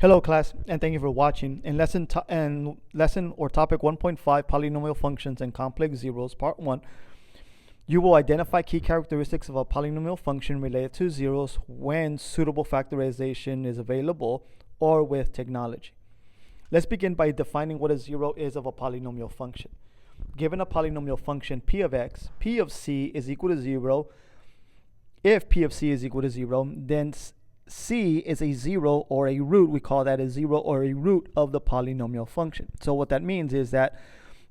Hello class, and thank you for watching. In lesson or topic 1.5, polynomial functions and complex zeros, part 1, you will identify key characteristics of a polynomial function related to zeros when suitable factorization is available or with technology. Let's begin by defining what a zero is of a polynomial function. Given a polynomial function p of x, p of c is equal to 0. If p of c is equal to 0, then c is a zero or a root. We call that a zero or a root of the polynomial function. So what that means is that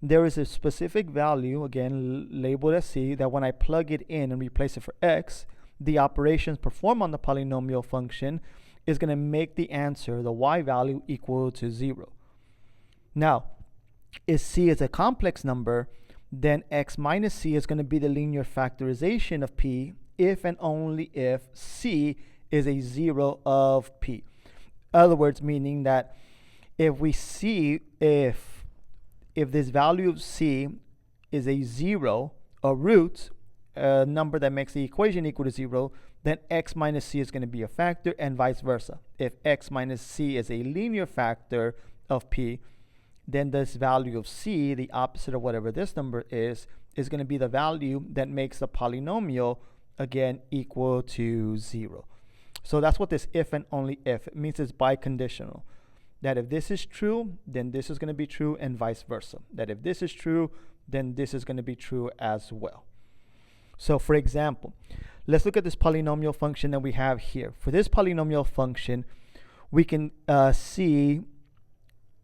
there is a specific value, again labeled as c, that when I plug it in and replace it for x, the operations performed on the polynomial function is going to make the answer, the y value, equal to 0. Now, if c is a complex number, then x minus c is going to be the linear factorization of p if and only if c is a zero of p. In other words, meaning that if we see if this value of c is a zero, a root, a number that makes the equation equal to 0, then x minus c is going to be a factor, and vice versa. If x minus c is a linear factor of p, then this value of c, the opposite of whatever this number is going to be the value that makes the polynomial, again, equal to 0. So that's what this if and only if. It means it's biconditional. That if this is true, then this is going to be true, and vice versa. That if this is true, then this is going to be true as well. So for example, let's look at this polynomial function that we have here. For this polynomial function, we can see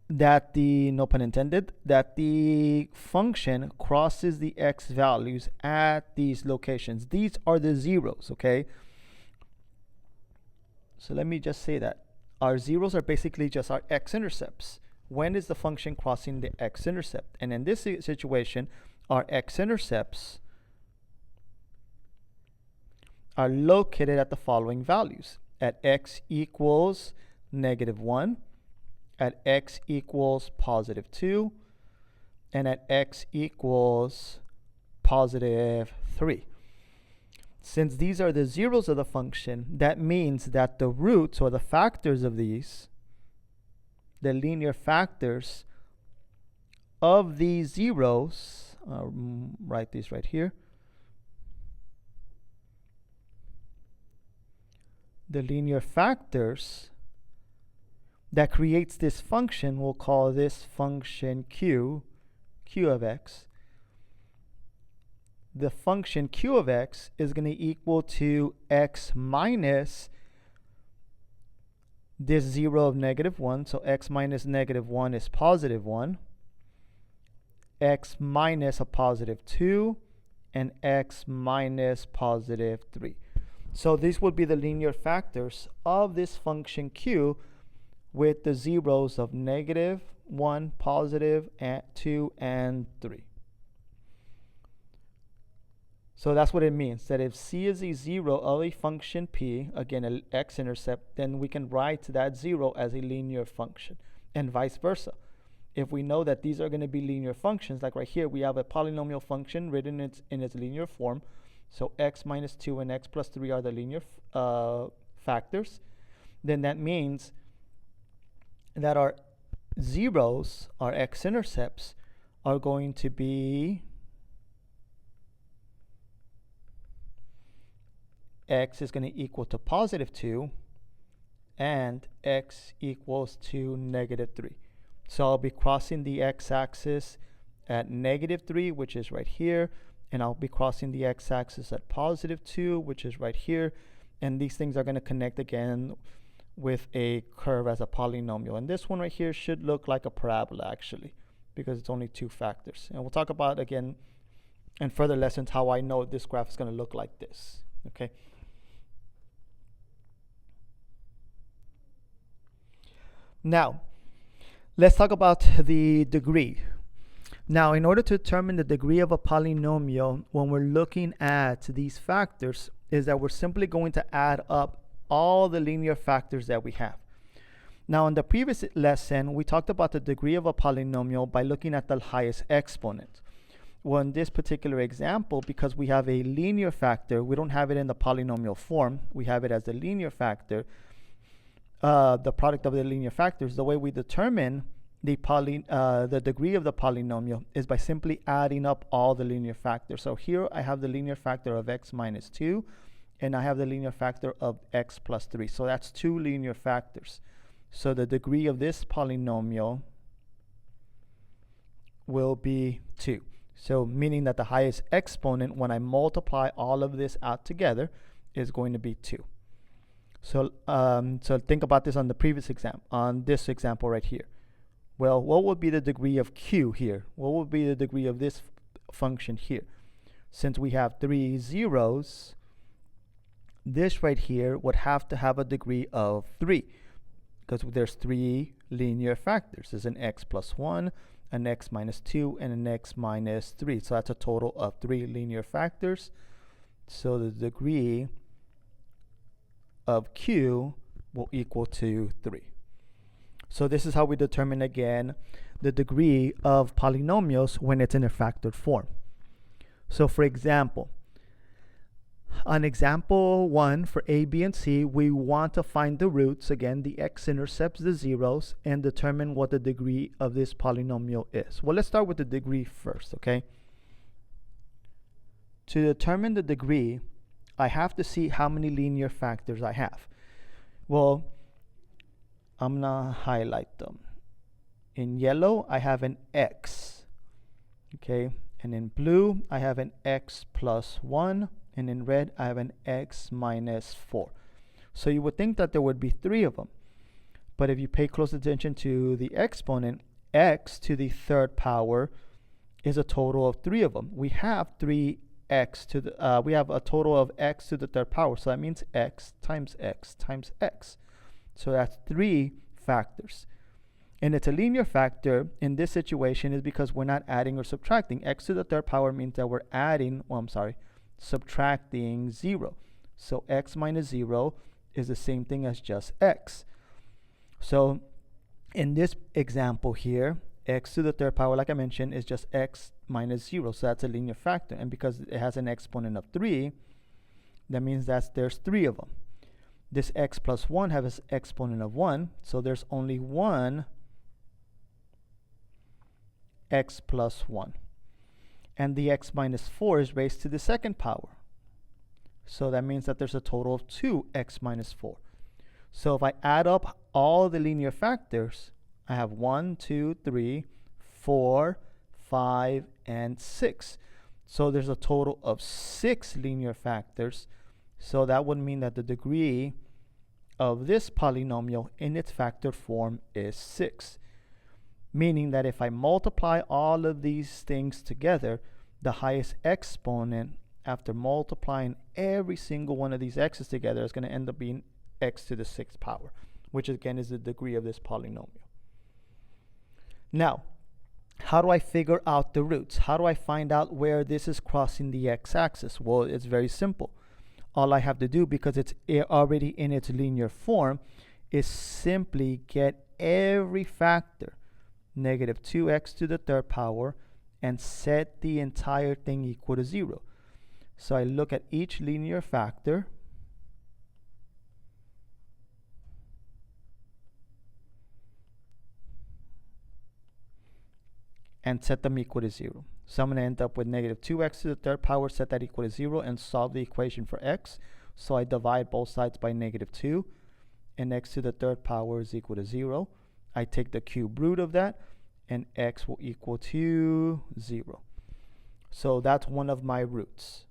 that the, no pun intended, that the function crosses the x values at these locations. These are the zeros, okay? So let me just say that our zeros are basically just our x-intercepts. When is the function crossing the x-intercept? And in this situation, our x-intercepts are located at the following values: at x equals -1, at x equals +2, and at x equals +3. Since these are the zeros of the function, that means that the roots or the factors of these, the linear factors of these zeros, write these right here, the linear factors that creates this function, we'll call this function q of x. The function q of x is going to equal to x minus this 0 of -1. So x minus -1 is +1, x minus a +2, and x minus +3. So these would be the linear factors of this function q, with the zeros of -1, +2, and 3. So that's what it means, that if c is a zero of a function p, again an x-intercept, then we can write that 0 as a linear function, and vice versa. If we know that these are going to be linear functions, like right here we have a polynomial function written in its linear form, so x minus 2 and x plus 3 are the linear factors, then that means that our zeros, our x-intercepts, are going to be x is going to equal to +2 and x equals to -3. So I'll be crossing the x-axis at -3, which is right here, and I'll be crossing the x-axis at +2, which is right here, and these things are going to connect again with a curve as a polynomial. And this one right here should look like a parabola, actually, because it's only 2 factors. And we'll talk about, again, in further lessons, how I know this graph is going to look like this, okay? Now, let's talk about the degree. Now, in order to determine the degree of a polynomial, when we're looking at these factors, is that we're simply going to add up all the linear factors that we have. Now, in the previous lesson, we talked about the degree of a polynomial by looking at the highest exponent. Well, in this particular example, because we have a linear factor, we don't have it in the polynomial form, we have it as a linear factor, the product of the linear factors, the way we determine the degree of the polynomial is by simply adding up all the linear factors. So here I have the linear factor of x minus 2, and I have the linear factor of x plus 3. So that's 2 linear factors. So the degree of this polynomial will be 2. So meaning that the highest exponent, when I multiply all of this out together, is going to be 2. So think about this on the previous example, on this example right here. Well, what would be the degree of q here? What would be the degree of this function here? Since we have 3 zeros, this right here would have to have a degree of 3, because there's 3 linear factors. There's an x plus 1, an x minus 2, and an x minus 3. So that's a total of 3 linear factors. So the degree of q will equal to 3. So this is how we determine, again, the degree of polynomials when it's in a factored form. So for example, on example 1 for a, b, and c, we want to find the roots. Again, the x-intercepts the zeros, and determine what the degree of this polynomial is. Well, let's start with the degree first, okay? To determine the degree, I have to see how many linear factors I have. Well, I'm gonna highlight them. In yellow, I have an x, okay? And in blue, I have an x plus 1, and in red, I have an x minus 4. So you would think that there would be 3 of them. But if you pay close attention to the exponent, x to the third power is a total of 3 of them. We have 3x to the, we have a total of x to the third power. So that means x times x times x. So that's 3 factors. And it's a linear factor in this situation is because we're not adding or subtracting. X to the third power means that we're adding, subtracting 0. So x minus 0 is the same thing as just x. So in this example here, x to the third power, like I mentioned, is just x minus 0. So that's a linear factor. And because it has an exponent of 3, that means that there's 3 of them. This x plus 1 has an exponent of 1. So there's only one x plus 1. And the x minus 4 is raised to the second power. So that means that there's a total of 2x minus 4. So if I add up all the linear factors, I have 1, 2, 3, 4, 5, and 6. So there's a total of 6 linear factors. So that would mean that the degree of this polynomial in its factored form is 6. Meaning that if I multiply all of these things together, the highest exponent after multiplying every single one of these x's together is going to end up being x to the 6th power, which again is the degree of this polynomial. Now, how do I figure out the roots? How do I find out where this is crossing the x-axis? Well, it's very simple. All I have to do, because it's already in its linear form, is simply get every factor, negative 2x to the third power, and set the entire thing equal to 0. So I look at each linear factor, and set them equal to 0. So I'm going to end up with negative 2x to the third power, set that equal to 0, and solve the equation for x. So I divide both sides by negative 2, and x to the third power is equal to 0. I take the cube root of that, and x will equal to 0. So that's one of my roots.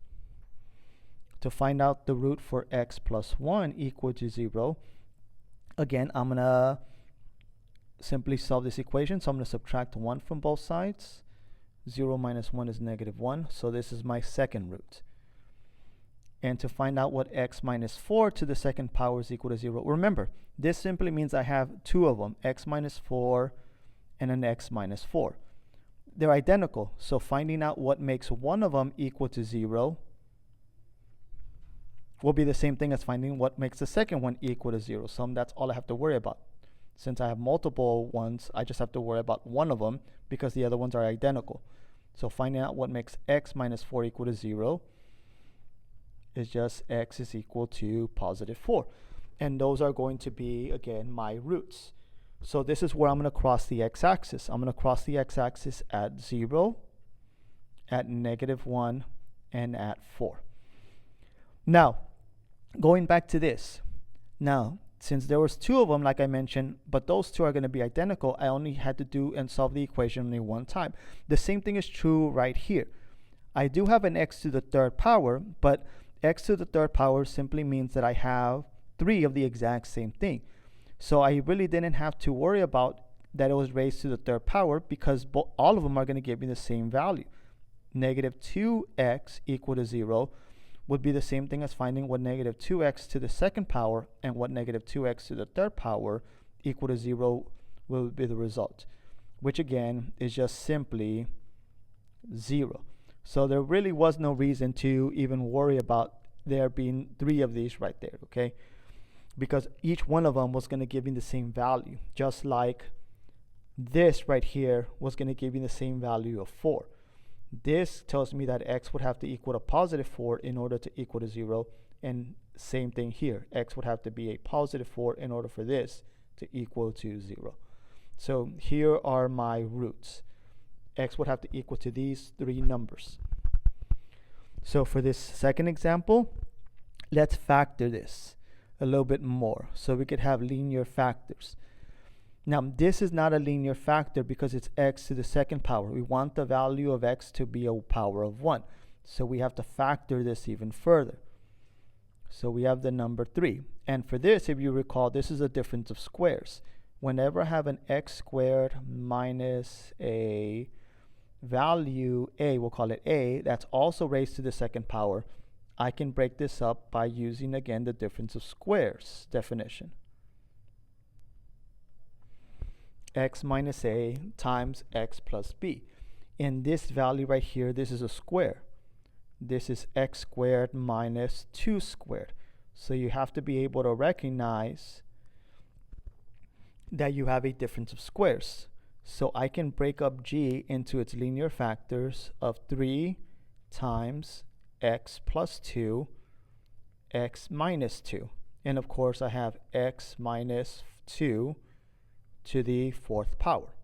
To find out the root for x plus 1 equal to 0, again, I'm going to simply solve this equation. So I'm going to subtract 1 from both sides. 0 minus 1 is negative 1. So this is my second root. And to find out what x minus 4 to the second power is equal to 0, remember, this simply means I have 2 of them, x minus 4 and an x minus 4. They're identical. So finding out what makes one of them equal to 0 will be the same thing as finding what makes the second one equal to 0. So that's all I have to worry about. Since I have multiple ones, I just have to worry about one of them because the other ones are identical. So finding out what makes x minus 4 equal to 0 is just x is equal to positive 4. And those are going to be, again, my roots. So this is where I'm going to cross the x-axis. I'm going to cross the x-axis at 0, at -1, and at 4. Now, going back to this. Now, since there was 2 of them, like I mentioned, but those 2 are going to be identical, I only had to do and solve the equation only one time. The same thing is true right here. I do have an x to the 3rd power, but x to the 3rd power simply means that I have 3 of the exact same thing. So I really didn't have to worry about that it was raised to the 3rd power, because all of them are going to give me the same value. -2x equal to 0 would be the same thing as finding what -2x to the 2nd power and what -2x to the 3rd power equal to 0 will be the result, which again is just simply 0. So there really was no reason to even worry about there being 3 of these right there, okay? Because each one of them was going to give me the same value, just like this right here was going to give me the same value of 4. This tells me that x would have to equal to +4 in order to equal to 0, and same thing here. X would have to be a +4 in order for this to equal to 0. So here are my roots. X would have to equal to these 3 numbers. So for this second example, let's factor this a little bit more so we could have linear factors. Now, this is not a linear factor because it's x to the 2nd power. We want the value of x to be a power of 1. So we have to factor this even further. So we have the number 3. And for this, if you recall, this is a difference of squares. Whenever I have an x squared minus a value a, we'll call it a, that's also raised to the 2nd power, I can break this up by using, again, the difference of squares definition. X minus a times x plus b. In this value right here, this is a square. This is x squared minus 2 squared. So you have to be able to recognize that you have a difference of squares. So I can break up g into its linear factors of 3 times x plus 2, x minus 2. And of course, I have x minus 2 to the 4th power.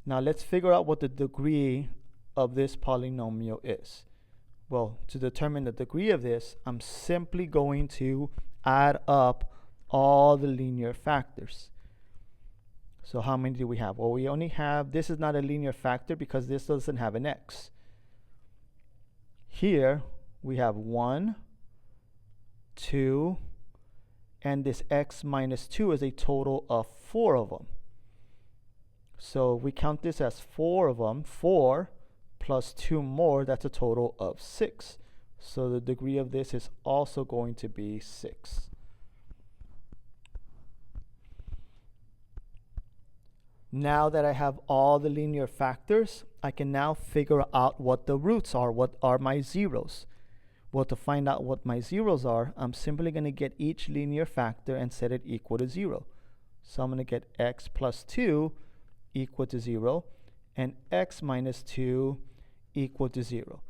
Now let's figure out what the degree of this polynomial is. Well, to determine the degree of this, I'm simply going to add up all the linear factors. So how many do we have? Well, we only have, this is not a linear factor because this doesn't have an x. Here we have 1, 2, and this x minus 2 is a total of 4 of them. So we count this as 4 of them. 4 plus 2 more, that's a total of 6. So the degree of this is also going to be 6. Now that I have all the linear factors, I can now figure out what the roots are, what are my zeros. Well, to find out what my zeros are, I'm simply going to get each linear factor and set it equal to 0. So I'm going to get x plus 2 equal to 0 and x minus 2 equal to 0.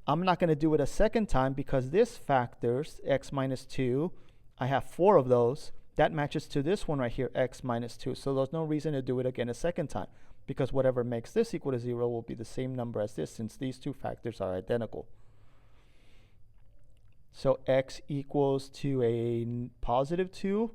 I'm not going to do it a second time because this factors, x minus 2, I have 4 of those. That matches to this one right here, x minus 2. So there's no reason to do it again a second time because whatever makes this equal to 0 will be the same number as this since these two factors are identical. So x equals to a positive 2,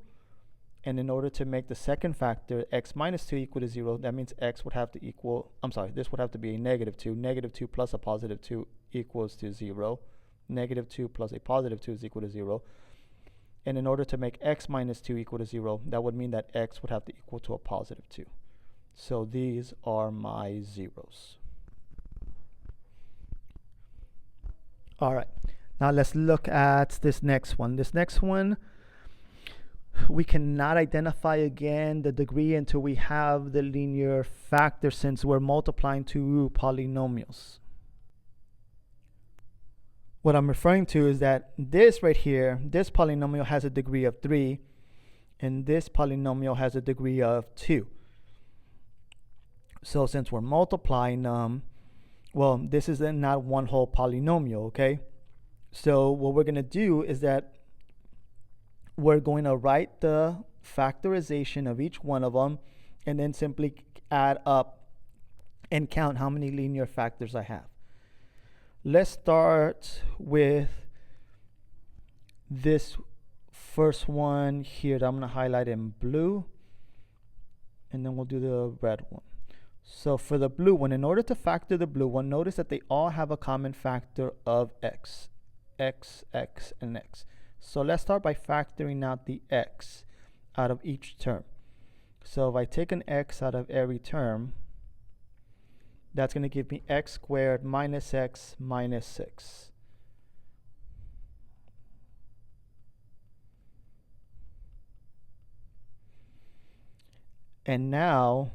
and in order to make the second factor x minus 2 equal to 0, that means x would have to equal, this would have to be a negative 2. Negative 2 plus a positive 2 equals to 0. Negative 2 plus a positive 2 is equal to 0. And in order to make x minus 2 equal to 0, that would mean that x would have to equal to a positive 2. So these are my zeros. All right. Now let's look at this next one. This next one, we cannot identify again the degree until we have the linear factor since we're multiplying two polynomials. What I'm referring to is that this right here, this polynomial has a degree of 3, and this polynomial has a degree of 2. So since we're multiplying well, this is not one whole polynomial, okay? So what we're going to do is that we're going to write the factorization of each one of them and then simply add up and count how many linear factors I have. Let's start with this first one here that I'm going to highlight in blue, and then we'll do the red one. So for the blue one, in order to factor the blue one, notice that they all have a common factor of x, x, x, and x. So let's start by factoring out the x out of each term. So if I take an x out of every term, that's going to give me x squared minus x minus 6. And now,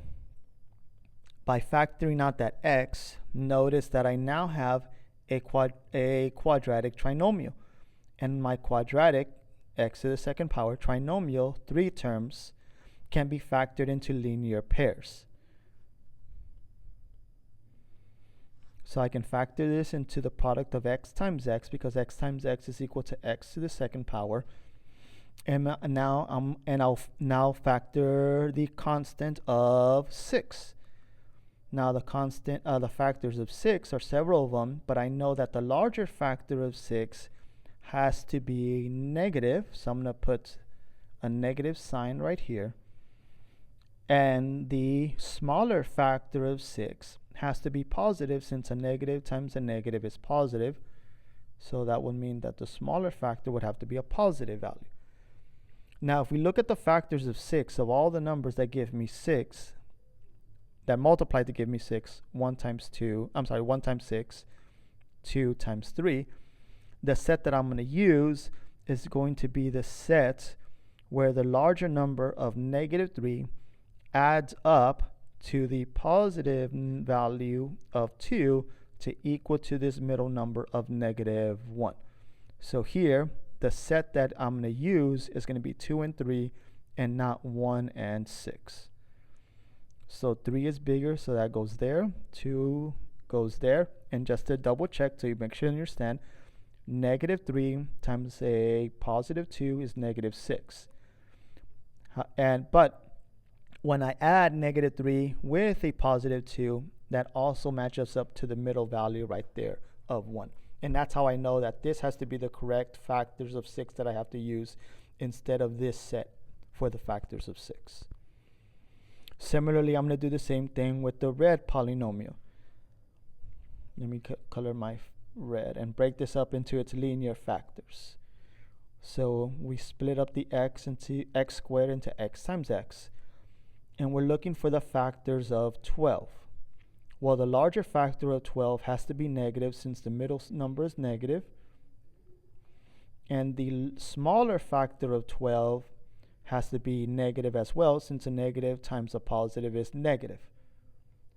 by factoring out that x, notice that I now have a quadratic trinomial. And my quadratic, x to the second power, trinomial, 3 terms, can be factored into linear pairs. So I can factor this into the product of x times x, because x times x is equal to x to the second power. And I'll now factor the constant of 6. Now the factors of 6 are several of them, but I know that the larger factor of 6 has to be negative, so I'm going to put a negative sign right here. And the smaller factor of 6 has to be positive, since a negative times a negative is positive. So that would mean that the smaller factor would have to be a positive value. Now, if we look at the factors of 6, of all the numbers that give me 6, that multiply to give me 6, 1 times 6, 2 times 3, the set that I'm going to use is going to be the set where the larger number of negative 3 adds up to the positive value of 2 to equal to this middle number of negative 1. So here, the set that I'm going to use is going to be 2 and 3 and not 1 and 6. So 3 is bigger, so that goes there. 2 goes there. And just to double check so you make sure you understand, negative 3 times a positive 2 is negative 6. But when I add negative 3 with a positive 2, that also matches up to the middle value right there of 1. And that's how I know that this has to be the correct factors of 6 that I have to use instead of this set for the factors of 6. Similarly, I'm going to do the same thing with the red polynomial. Let me color my red and break this up into its linear factors. So we split up the x into x squared into x times x. And we're looking for the factors of 12. Well, the larger factor of 12 has to be negative, since the middle number is negative. And the smaller factor of 12 has to be negative as well, since a negative times a positive is negative.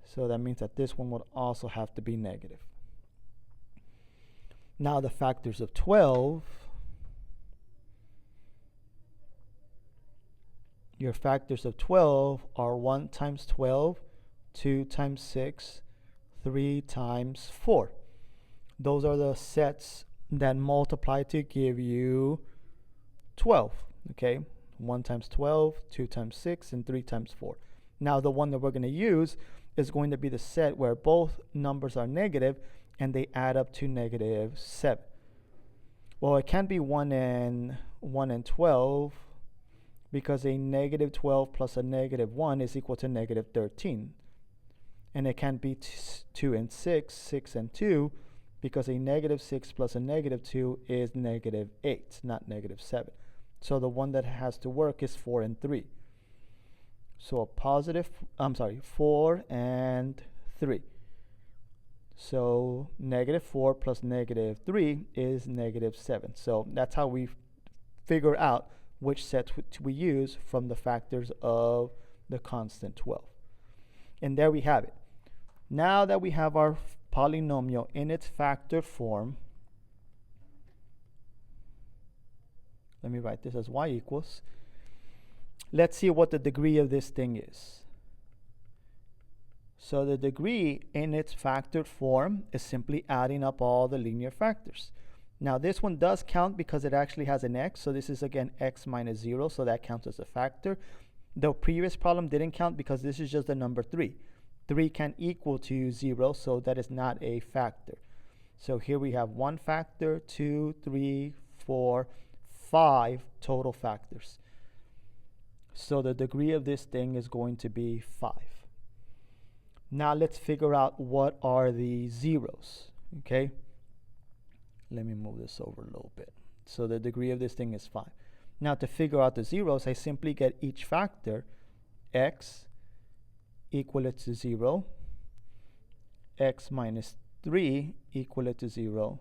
So that means that this one would also have to be negative. Now the factors of 12, your factors of 12 are 1 times 12, 2 times 6, 3 times 4. Those are the sets that multiply to give you 12, okay? 1 times 12, 2 times 6, and 3 times 4. Now the one that we're going to use is going to be the set where both numbers are negative and they add up to negative 7. Well, it can't be 1 and 12, because a negative 12 plus a negative 1 is equal to negative 13. And it can't be 2 and 6, 6 and 2, because a negative 6 plus a negative 2 is negative 8, not negative 7. So the one that has to work is 4 and 3. So 4 and 3. So negative 4 plus negative 3 is negative 7. So that's how we figure out which set we use from the factors of the constant 12. And there we have it. Now that we have our polynomial in its factored form, let me write this as y equals. Let's see what the degree of this thing is. So the degree in its factored form is simply adding up all the linear factors. Now this one does count because it actually has an x, so this is again x minus 0, so that counts as a factor. The previous problem didn't count because this is just the number 3. 3 can equal to 0, so that is not a factor. So here we have 1 factor, 2, 3, 4, 5 total factors. So the degree of this thing is going to be 5. Now let's figure out what are the zeros, okay? Let me move this over a little bit. So the degree of this thing is 5. Now to figure out the zeros, I simply get each factor, x equal to 0, x minus 3 equal to 0,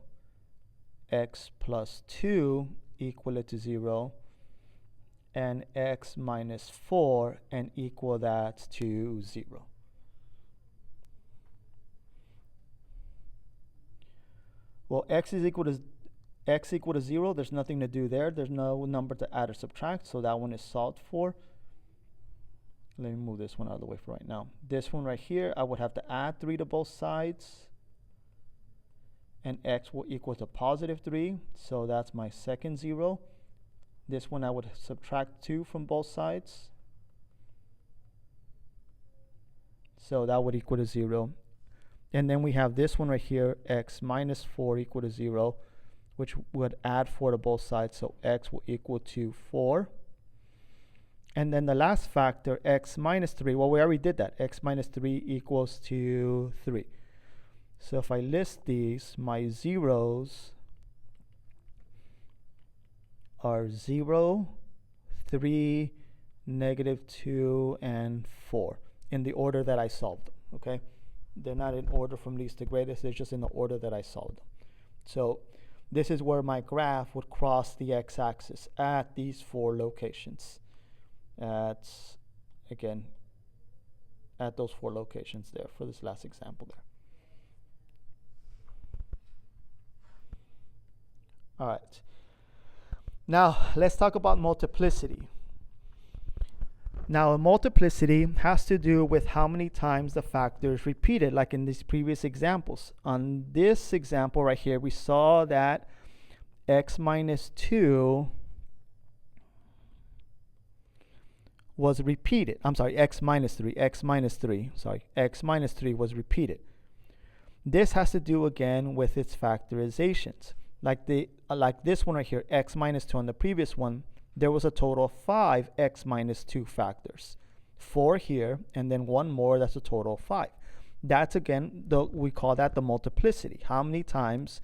x plus 2 equal to 0, and x minus 4 and equal that to 0. Well, x equal to 0. There's nothing to do there. There's no number to add or subtract, so that one is solved for. Let me move this one out of the way for right now. This one right here, I would have to add 3 to both sides, and x will equal to positive 3, so that's my second 0. This one I would subtract 2 from both sides, so that would equal to 0. And then we have this one right here, x minus 4 equal to 0, which would add 4 to both sides, so x will equal to 4. And then the last factor, x minus 3, well, we already did that. X minus 3 equals to 3. So if I list these, my zeros are 0, 3, negative 2, and 4 in the order that I solved them, okay? They're not in order from least to greatest, they're just in the order that I solved them. So this is where my graph would cross the x-axis at these 4 locations. Again, at those 4 locations there for this last example there. All right. Now let's talk about multiplicity. Now a multiplicity has to do with how many times the factor is repeated, like in these previous examples. On this example right here, we saw that x minus 2 was repeated. I'm sorry, x minus 3 was repeated. This has to do again with its factorizations. Like this one right here, x minus 2 on the previous one, there was a total of 5 x minus 2 factors. 4 here, and then 1 more, that's a total of 5. That's again, we call that the multiplicity. How many times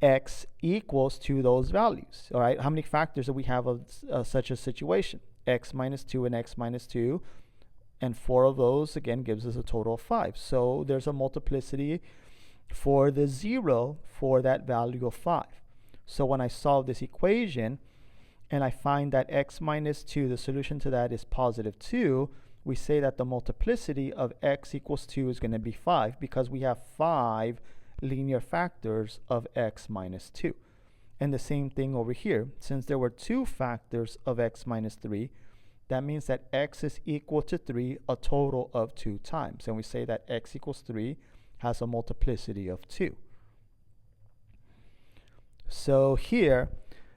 x equals to those values, all right? How many factors do we have of such a situation? X minus 2 and x minus 2, and 4 of those, again, gives us a total of 5. So there's a multiplicity for the 0 for that value of 5. So when I solve this equation, and I find that x minus 2, the solution to that is positive 2, we say that the multiplicity of x equals 2 is going to be 5 because we have 5 linear factors of x minus 2. And the same thing over here. Since there were 2 factors of x minus 3, that means that x is equal to 3 a total of 2 times. And we say that x equals 3 has a multiplicity of 2. So here,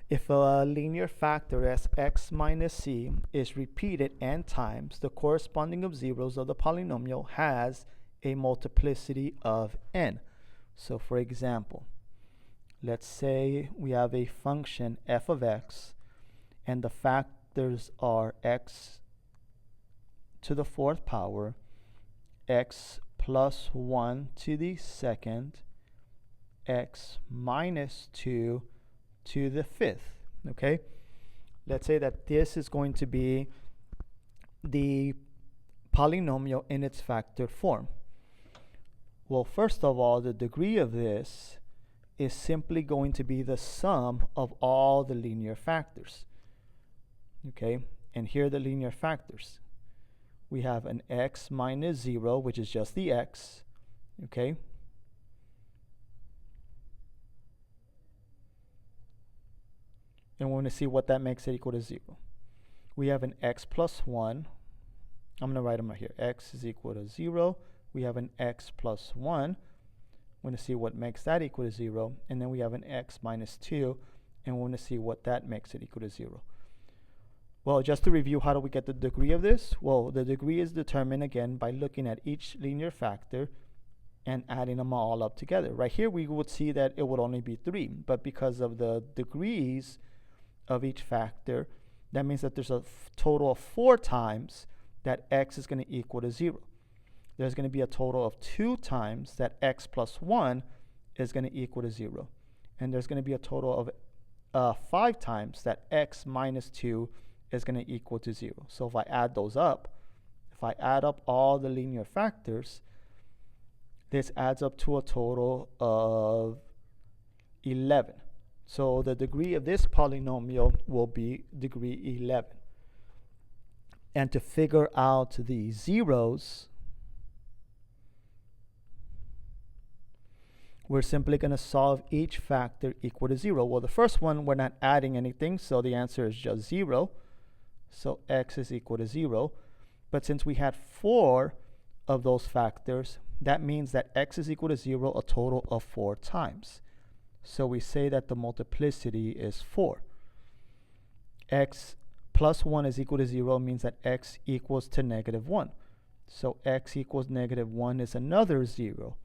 if a linear factor as x minus c is repeated n times, the corresponding of zeros of the polynomial has a multiplicity of n. So for example, let's say we have a function f of x, and the factors are x to the 4th power, x plus 1 to the 2nd, x minus 2 to the 5th, okay? Let's say that this is going to be the polynomial in its factored form. Well, first of all, the degree of this is simply going to be the sum of all the linear factors, okay? And here are the linear factors. We have an x minus 0, which is just the x, okay? And we're going to see what that makes it equal to 0. We have an x plus 1. I'm going to write them right here. X is equal to 0. We have an x plus 1. We want to see what makes that equal to 0. And then we have an x minus 2, and we want to see what that makes it equal to 0. Well, just to review, how do we get the degree of this? Well, the degree is determined again by looking at each linear factor and adding them all up together. Right here we would see that it would only be 3, but because of the degrees of each factor, that means that there's a total of 4 times that x is going to equal to 0. There's going to be a total of 2 times that x plus 1 is going to equal to 0. And there's going to be a total of 5 times that x minus 2 is going to equal to 0. So if I add those up, if I add up all the linear factors, this adds up to a total of 11. So the degree of this polynomial will be degree 11. And to figure out the zeros, we're simply going to solve each factor equal to 0. Well, the first one, we're not adding anything, so the answer is just 0. So x is equal to 0. But since we had 4 of those factors, that means that x is equal to 0 a total of 4 times. So we say that the multiplicity is 4. X plus 1 is equal to 0 means that x equals to negative 1. So x equals negative 1 is another 0.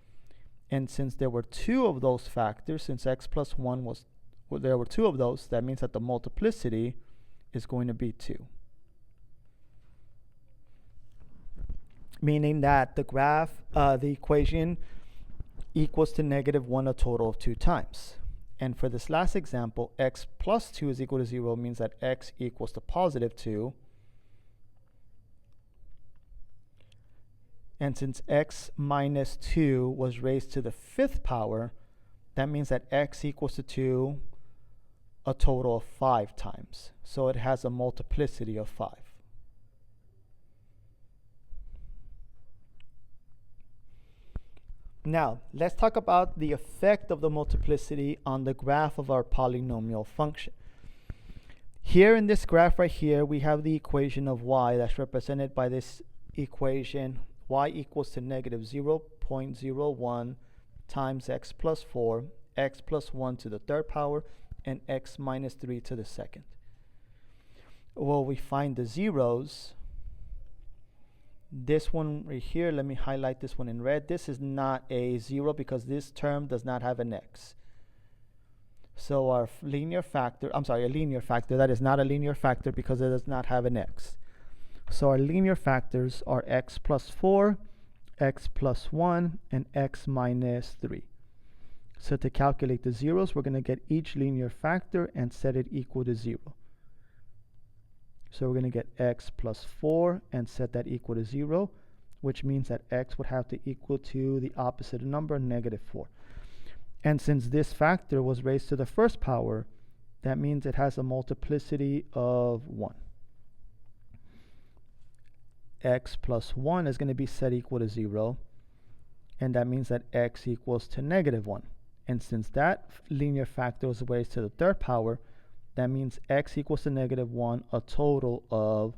And since there were 2 of those factors, since x plus 1 was, well, there were 2 of those, that means that the multiplicity is going to be 2. Meaning that the graph, the equation equals to negative 1 a total of 2 times. And for this last example, x plus 2 is equal to 0 means that x equals to positive 2. And since x minus 2 was raised to the 5th power, that means that x equals to 2 a total of 5 times. So it has a multiplicity of 5. Now, let's talk about the effect of the multiplicity on the graph of our polynomial function. Here in this graph right here, we have the equation of y that's represented by this equation, y equals to negative 0.01 times x plus 4, x plus 1 to the 3rd power, and x minus 3 to the 2nd. Well, we find the zeros. This one right here, let me highlight this one in red. This is not a 0 because this term does not have an x. So our linear factor, a linear factor, that is not a linear factor because it does not have an x. So our linear factors are x plus 4, x plus 1, and x minus 3. So to calculate the zeros, we're going to get each linear factor and set it equal to 0. So we're going to get x plus 4 and set that equal to 0, which means that x would have to equal to the opposite number, negative 4. And since this factor was raised to the 1st power, that means it has a multiplicity of 1. X plus 1 is going to be set equal to 0, and that means that x equals to negative 1. And since that linear factor was raised to the 3rd power, that means x equals to negative 1 a total of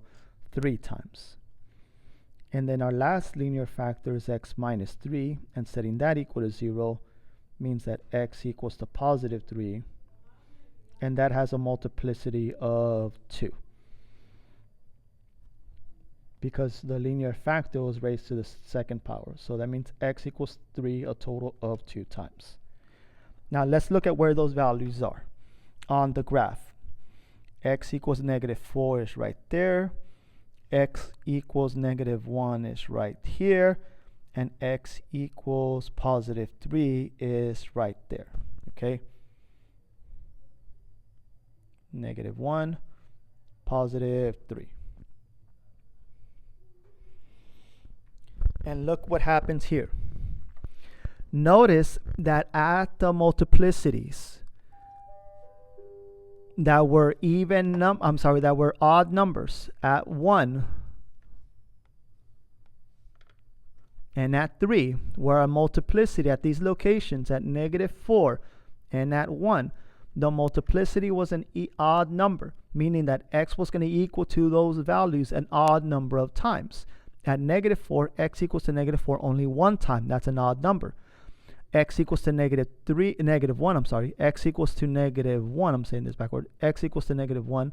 3 times. And then our last linear factor is x minus 3, and setting that equal to 0 means that x equals to positive 3, and that has a multiplicity of 2. Because the linear factor was raised to the 2nd power. So that means x equals 3 a total of 2 times. Now let's look at where those values are on the graph. X equals negative 4 is right there. X equals negative 1 is right here. And x equals positive 3 is right there. Okay? Negative 1, positive 3. And look what happens here. Notice that at the multiplicities that were that were odd numbers at 1 and at 3, where a multiplicity at these locations at negative 4 and at 1, the multiplicity was an odd number, meaning that x was going to equal to those values an odd number of times. At negative 4, x equals to negative 4 only 1 time. That's an odd number. x equals to -1, I'm sorry, x equals to -1, I'm saying this backward, x equals to -1,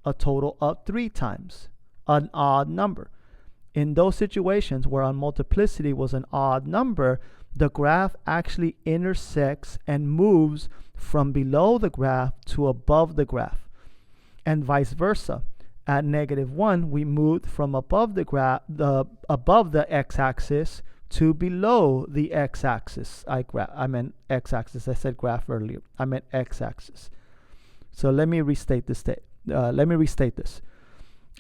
a total of 3 times, an odd number. In those situations where our multiplicity was an odd number, the graph actually intersects and moves from below the graph to above the graph, and vice versa. At -1, we moved from above the graph, above the x-axis to below the x-axis. I meant x-axis. I said graph earlier. I meant x-axis. So let me restate this.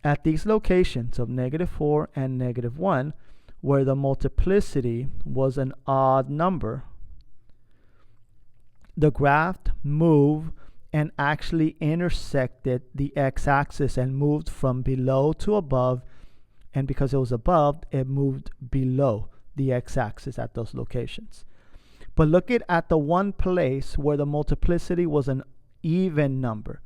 At these locations of -4 and -1, where the multiplicity was an odd number, the graph moved and actually intersected the x-axis and moved from below to above, and because it was above, it moved below the x-axis at those locations. But look at the one place where the multiplicity was an even number.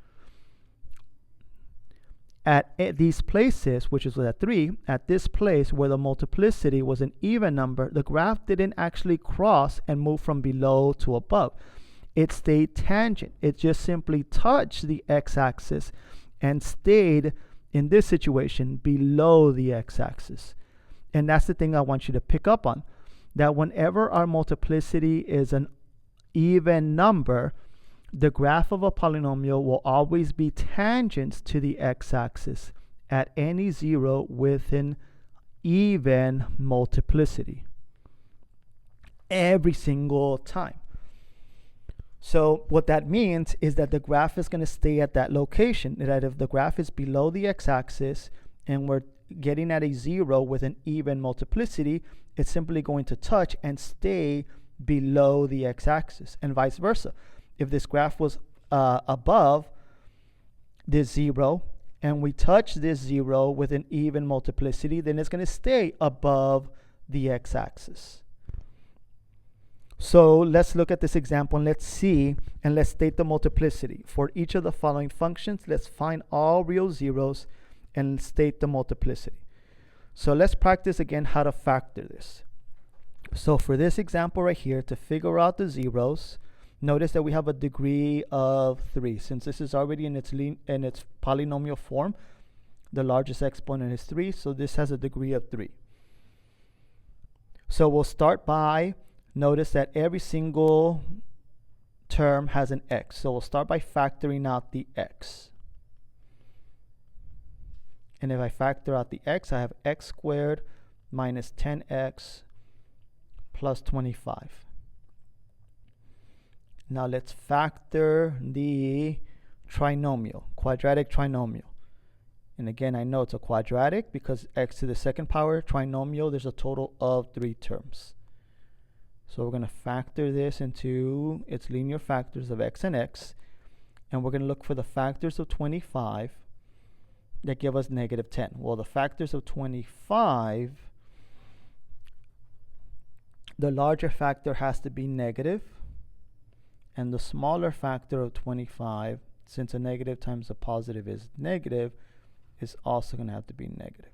At these places, which is at 3, at this place where the multiplicity was an even number, the graph didn't actually cross and move from below to above. It stayed tangent. It just simply touched the x-axis and stayed, in this situation, below the x-axis. And that's the thing I want you to pick up on, that whenever our multiplicity is an even number, the graph of a polynomial will always be tangent to the x-axis at any 0 with an even multiplicity every single time. So what that means is that the graph is going to stay at that location, that if the graph is below the x-axis and we're getting at a 0 with an even multiplicity, it's simply going to touch and stay below the x-axis, and vice versa. If this graph was above this 0 and we touch this 0 with an even multiplicity, then it's going to stay above the x-axis. So let's look at this example and let's see, and let's state the multiplicity. For each of the following functions, let's find all real zeros and state the multiplicity. So let's practice again how to factor this. So for this example right here, to figure out the zeros, notice that we have a degree of 3. Since this is already in its polynomial form, the largest exponent is 3, so this has a degree of 3. So we'll start by, notice that every single term has an x. So we'll start by factoring out the x. And if I factor out the x, I have x squared minus 10x plus 25. Now let's factor the trinomial, quadratic trinomial. And again, I know it's a quadratic because x to the second power trinomial, there's a total of 3 terms. So we're going to factor this into its linear factors of x and x. And we're going to look for the factors of 25 that give us -10. Well, the factors of 25, the larger factor has to be negative. And the smaller factor of 25, since a negative times a positive is negative, is also going to have to be negative.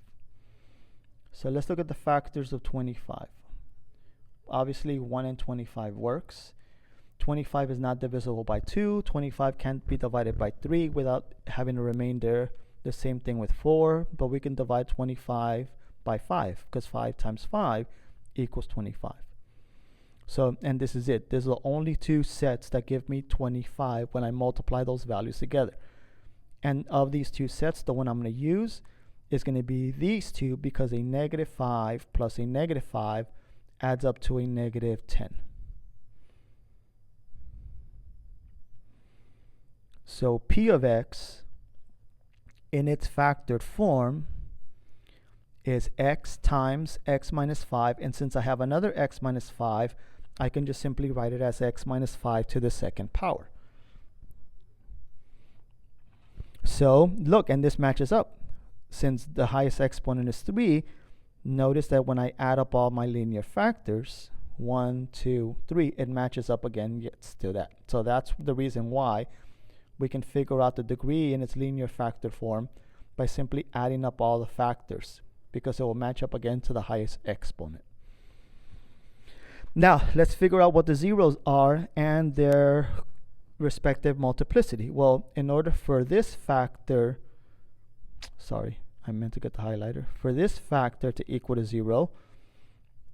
So let's look at the factors of 25. Obviously, 1 and 25 works. 25 is not divisible by 2. 25 can't be divided by 3 without having a remainder. The same thing with 4, but we can divide 25 by 5 because 5 times 5 equals 25. So, and this is it. These are the only 2 sets that give me 25 when I multiply those values together. And of these 2 sets, the one I'm going to use is going to be these 2, because a -5 plus a -5 adds up to a -10. So P of x in its factored form is x times x minus 5. And since I have another x minus 5, I can just simply write it as x minus 5 to the second power. So look, and this matches up. Since the highest exponent is 3, notice that when I add up all my linear factors, 1, 2, 3, it matches up again yet to that. So that's the reason why we can figure out the degree in its linear factor form by simply adding up all the factors, because it will match up again to the highest exponent. Now, let's figure out what the zeros are and their respective multiplicity. Well, in order for this factor, sorry, I meant to get the highlighter. For this factor to equal to 0,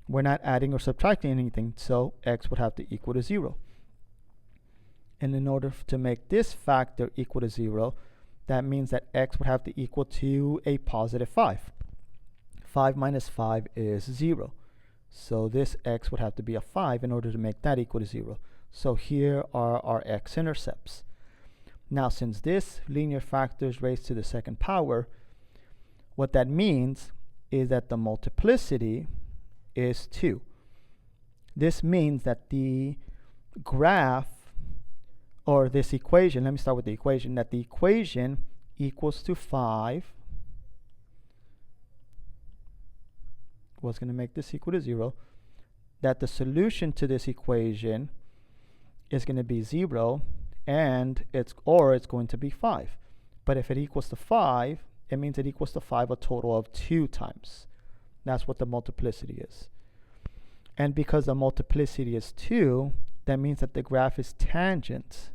we're not adding or subtracting anything, so x would have to equal to 0. And in order to make this factor equal to 0, that means that x would have to equal to a positive 5. 5 minus 5 is 0. So this x would have to be a 5 in order to make that equal to 0. So here are our x-intercepts. Now, since this linear factor is raised to the second power, what that means is that the multiplicity is 2. This means that the graph, or this equation, let me start with the equation, that the equation equals to 5. What's going to make this equal to 0? That the solution to this equation is going to be 0, and it's going to be 5. But if it equals to 5, it means it equals to 5 a total of 2 times. That's what the multiplicity is. And because the multiplicity is 2, that means that the graph is tangent.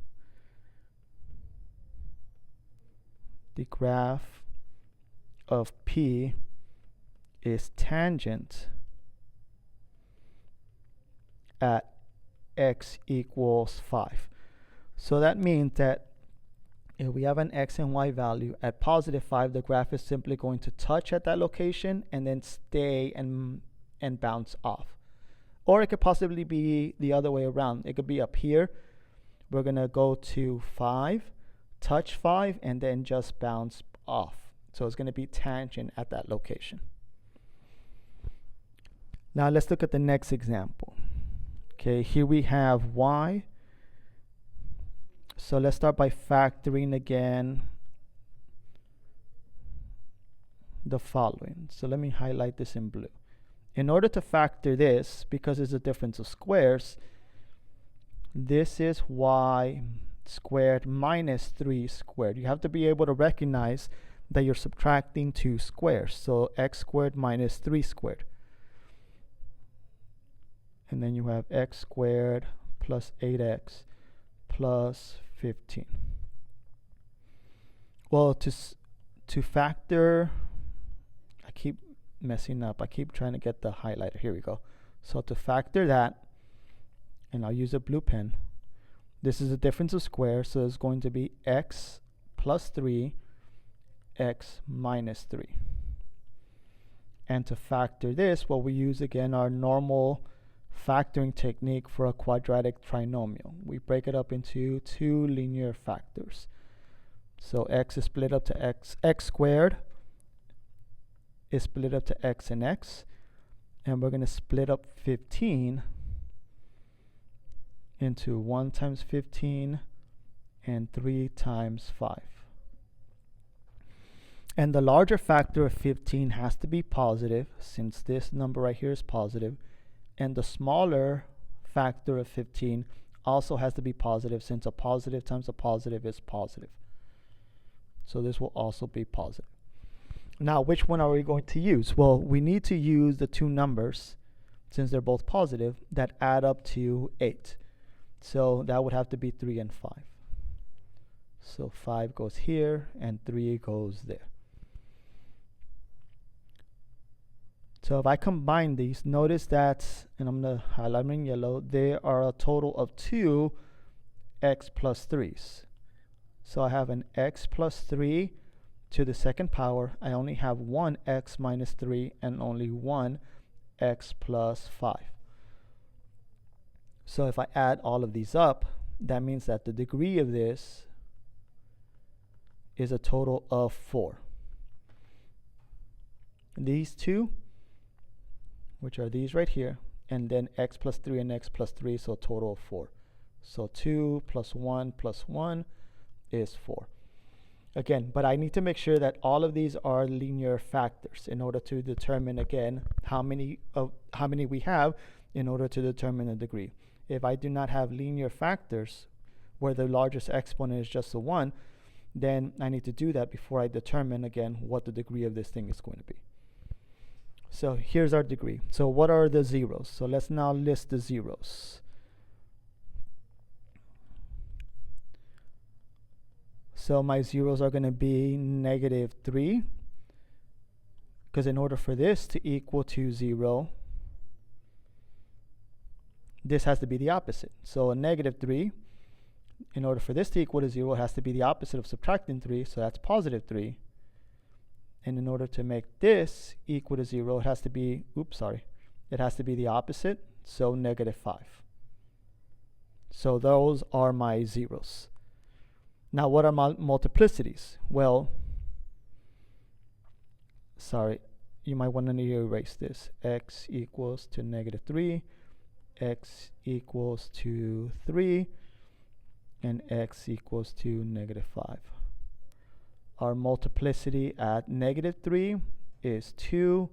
The graph of P is tangent at x equals 5. So that means that if we have an x and y value at positive 5, the graph is simply going to touch at that location and then stay and bounce off. Or it could possibly be the other way around. It could be up here. We're going to go to 5, touch 5, and then just bounce off. So it's going to be tangent at that location. Now let's look at the next example. Okay, here we have y. So let's start by factoring again the following. So let me highlight this in blue. In order to factor this, because it's a difference of squares, this is y squared minus 3 squared. You have to be able to recognize that you're subtracting 2 squares. So x squared minus 3 squared. And then you have x squared plus 8x plus 15. Well, to factor, I keep messing up. I keep trying to get the highlighter. Here we go. So to factor that, and I'll use a blue pen, this is a difference of squares, so it's going to be x plus 3, x minus 3. And to factor this, well, we use again our normal factoring technique for a quadratic trinomial. We break it up into 2 linear factors. So x is split up to x squared is split up to x and x, and we're going to split up 15 into 1 times 15 and 3 times 5. And the larger factor of 15 has to be positive, since this number right here is positive, and the smaller factor of 15 also has to be positive, since a positive times a positive is positive. So this will also be positive. Now, which one are we going to use? Well, we need to use the 2 numbers, since they're both positive, that add up to 8. So that would have to be 3 and 5. So 5 goes here and 3 goes there. So if I combine these, notice that, and I'm going to highlight them in yellow, there are a total of 2 x plus 3's. So I have an x plus 3 to the second power. I only have 1 x minus 3 and only 1 x plus 5. So if I add all of these up, that means that the degree of this is a total of 4. These 2, which are these right here, and then x plus 3 and x plus 3, so a total of 4. So 2 plus 1 is 4. Again, but I need to make sure that all of these are linear factors in order to determine, again, how many we have in order to determine the degree. If I do not have linear factors where the largest exponent is just a 1, then I need to do that before I determine, again, what the degree of this thing is going to be. So here's our degree. So what are the zeros? So let's now list the zeros. So my zeros are going to be -3, because in order for this to equal to 0, this has to be the opposite. So a -3, in order for this to equal to 0, it has to be the opposite of subtracting 3, so that's +3. And in order to make this equal to 0, it has to be, it has to be the opposite, so -5. So those are my zeros. Now what are my multiplicities? Well, you might want to erase this. X equals to -3, x equals to 3, and x equals to -5. Our multiplicity at -3 is 2.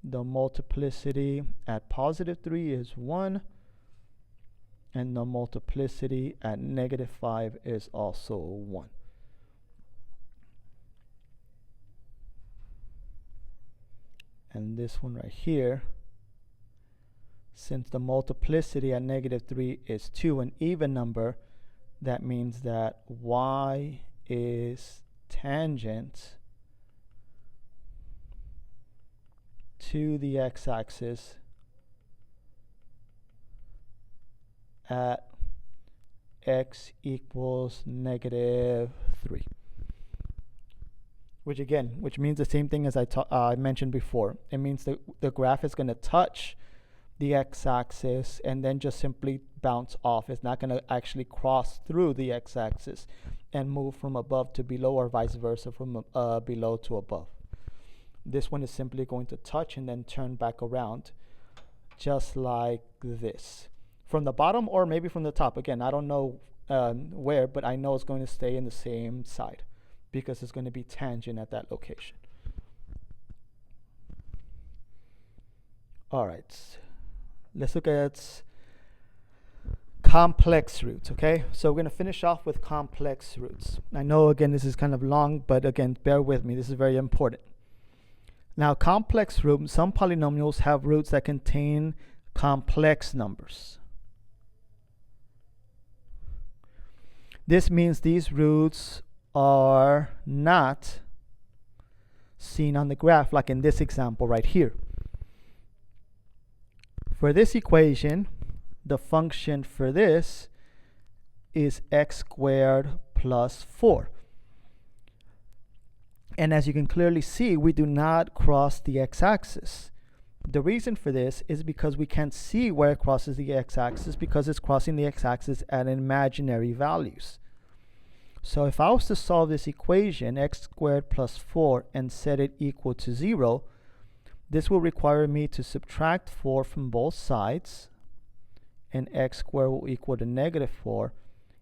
The multiplicity at +3 is 1. And the multiplicity at -5 is also 1. And this one right here, since the multiplicity at -3 is 2, an even number, that means that y is tangent to the x-axis at x equals -3. Which means the same thing as I mentioned before. It means the graph is going to touch the x-axis and then just simply bounce off. It's not going to actually cross through the x-axis and move from above to below, or vice versa, from below to above. This one is simply going to touch and then turn back around, just like this. From the bottom, or maybe from the top. Again, I don't know where, but I know it's going to stay in the same side because it's going to be tangent at that location. All right, let's look at complex roots. Okay, so we're going to finish off with complex roots. I know, again, this is kind of long, but again, bear with me. This is very important. Now, complex roots, some polynomials have roots that contain complex numbers. This means these roots are not seen on the graph, like in this example right here. For this equation, the function for this is x squared plus 4. And as you can clearly see, we do not cross the x-axis. The reason for this is because we can't see where it crosses the x-axis, because it's crossing the x-axis at imaginary values. So if I was to solve this equation, x squared plus 4, and set it equal to 0, this will require me to subtract 4 from both sides, and x squared will equal to -4.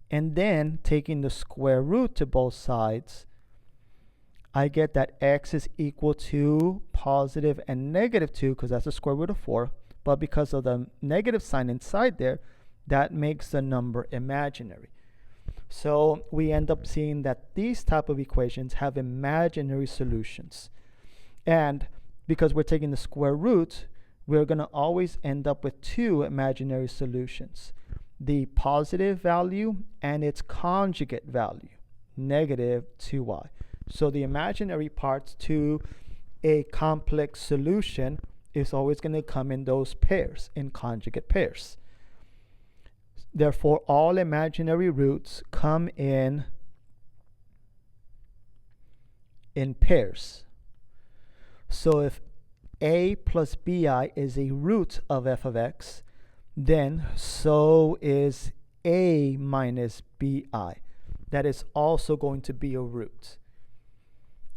And then, taking the square root to both sides, I get that x is equal to positive and -2, because that's the square root of 4. But because of the negative sign inside there, that makes the number imaginary. So we end up seeing that these type of equations have imaginary solutions. And because we're taking the square root, we're going to always end up with two imaginary solutions: the positive value and its conjugate value, -2y. So the imaginary parts to a complex solution is always going to come in those pairs, in conjugate pairs. Therefore, all imaginary roots come in pairs. So if a plus bi is a root of f of x, then so is a minus bi. That is also going to be a root.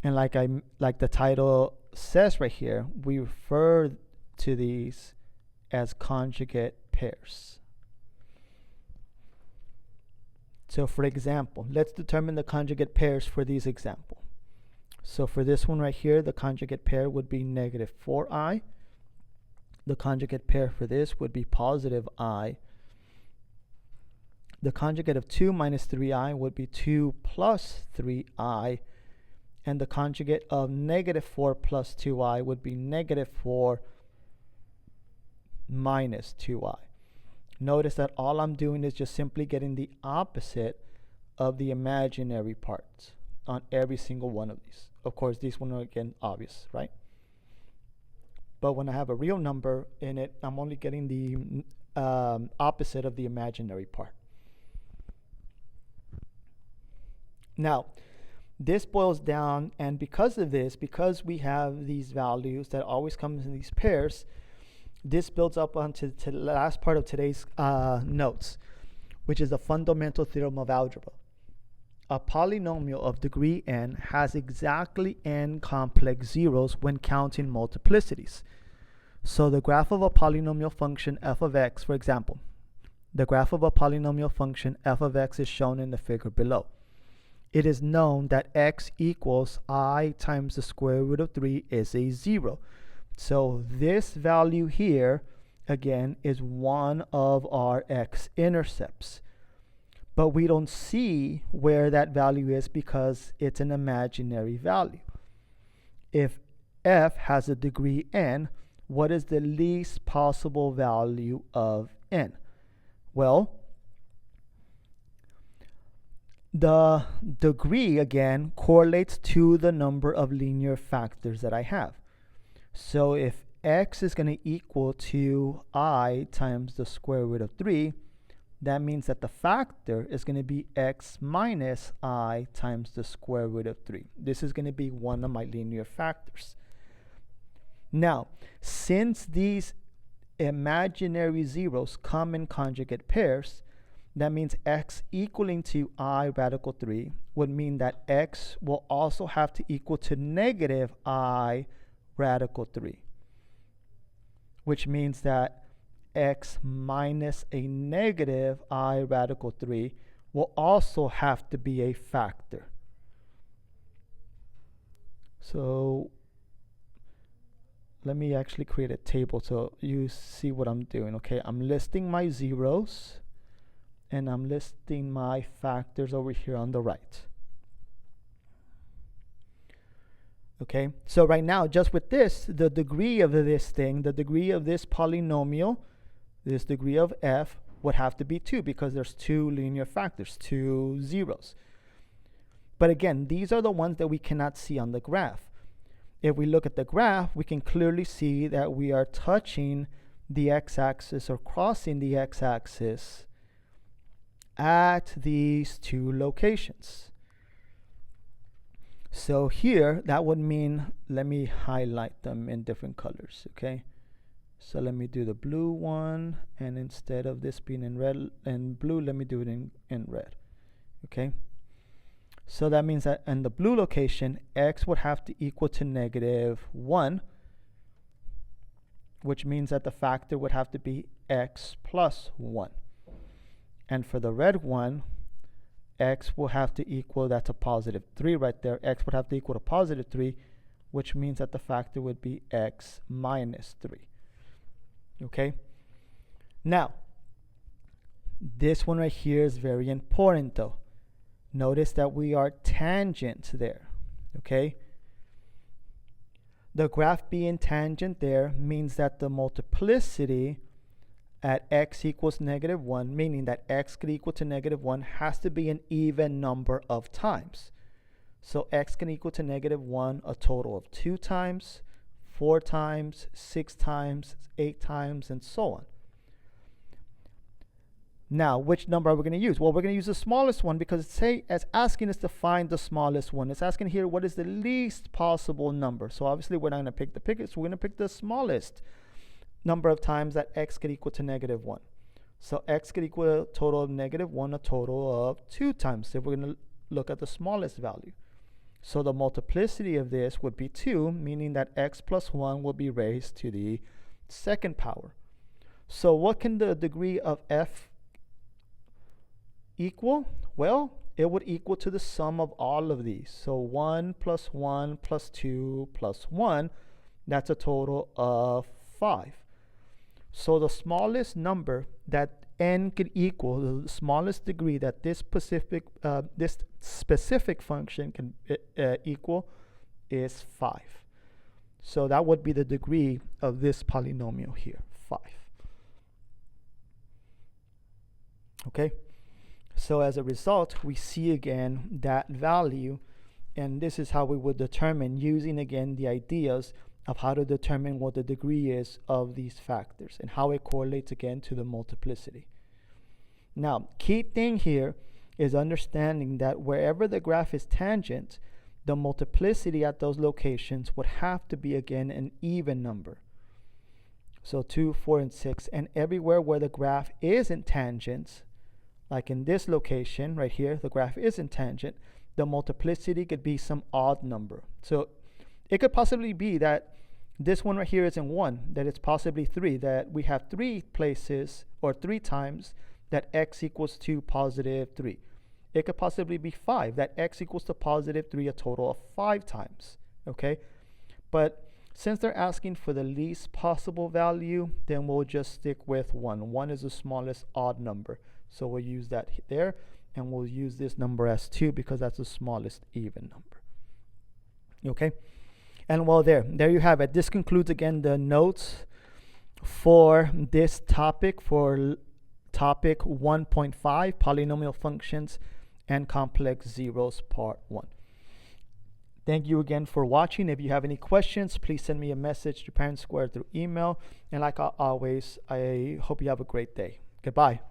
And like the title says right here, we refer to these as conjugate pairs. So for example, let's determine the conjugate pairs for these examples. So for this one right here, the conjugate pair would be -4i. The conjugate pair for this would be positive I. The conjugate of 2 minus 3i would be 2 plus 3i. and the conjugate of negative 4 plus 2i would be negative 4 minus 2i. Notice that all I'm doing is just simply getting the opposite of the imaginary parts on every single one of these. Of course, these one are again obvious, right? But when I have a real number in it, I'm only getting the opposite of the imaginary part. Now, this boils down, and because of this, because we have these values that always comes in these pairs, this builds up onto the last part of today's notes, which is the fundamental theorem of algebra. A polynomial of degree n has exactly n complex zeros when counting multiplicities. So the graph of a polynomial function f of x, for example, the graph of a polynomial function f of x is shown in the figure below. It is known that x equals I times the square root of 3 is a 0. So this value here, again, is one of our x-intercepts. But we don't see where that value is because it's an imaginary value. If f has a degree n, what is the least possible value of n? Well, the degree, again, correlates to the number of linear factors that I have. So if x is going to equal to I times the square root of 3, that means that the factor is going to be x minus I times the square root of 3. This is going to be one of my linear factors. Now, since these imaginary zeros come in conjugate pairs, that means x equaling to I radical 3 would mean that x will also have to equal to negative I radical 3, which means that x minus a negative I radical 3 will also have to be a factor. So let me actually create a table so you see what I'm doing. Okay, I'm listing my zeros and I'm listing my factors over here on the right. Okay, so right now, just with this, the degree of this thing, the degree of this polynomial, this degree of f would have to be 2 because there's 2 linear factors, 2 zeros. But again, these are the ones that we cannot see on the graph. If we look at the graph, we can clearly see that we are touching the x-axis or crossing the x-axis at these 2 locations. So here, that would mean, let me highlight them in different colors, okay? So let me do the blue one, and instead of this being in red and blue, let me do it in red, okay? So that means that in the blue location, x would have to equal to negative 1, which means that the factor would have to be x plus 1. And for the red one, x will have to equal, that's a positive 3 right there, x would have to equal to positive 3, which means that the factor would be x minus 3. Okay? Now, this one right here is very important though. Notice that we are tangent there. Okay? The graph being tangent there means that the multiplicity at x equals negative 1, meaning that x could equal to negative 1, has to be an even number of times. So x can equal to negative 1 a total of 2 times, 4 times, 6 times, 8 times, and so on. Now, which number are we going to use? Well, we're going to use the smallest one because it's asking us to find the smallest one. It's asking here what is the least possible number. So obviously we're not going to pick the biggest, we're going to pick the smallest number of times that x could equal to negative 1. So x could equal a total of negative 1 a total of 2 times if we're going to look at the smallest value. So the multiplicity of this would be 2, meaning that x plus 1 will be raised to the second power. So what can the degree of f equal? Well, it would equal to the sum of all of these. So 1 plus 1 plus 2 plus 1, that's a total of 5. So the smallest number that n could equal, the smallest degree that this specific function can equal is 5. So that would be the degree of this polynomial here, 5. Okay, so as a result, we see again that value, and this is how we would determine, using again the ideas of how to determine what the degree is of these factors and how it correlates again to the multiplicity. Now, key thing here is understanding that wherever the graph is tangent, the multiplicity at those locations would have to be again an even number. So 2, 4, and 6, and everywhere where the graph isn't tangent, like in this location right here, the graph isn't tangent, the multiplicity could be some odd number. So it could possibly be that this one right here isn't 1, that it's possibly 3, that we have 3 places or 3 times that x equals to positive 3. It could possibly be 5, that x equals to positive 3 a total of 5 times, okay? But since they're asking for the least possible value, then we'll just stick with 1. 1 is the smallest odd number. So we'll use that there, and we'll use this number as 2 because that's the smallest even number. Okay? And well, there you have it. This concludes again the notes for this topic, for topic 1.5, polynomial functions and complex zeros, part 1. Thank you again for watching. If you have any questions, please send me a message to Parent Square through email. And like always, I hope you have a great day. Goodbye.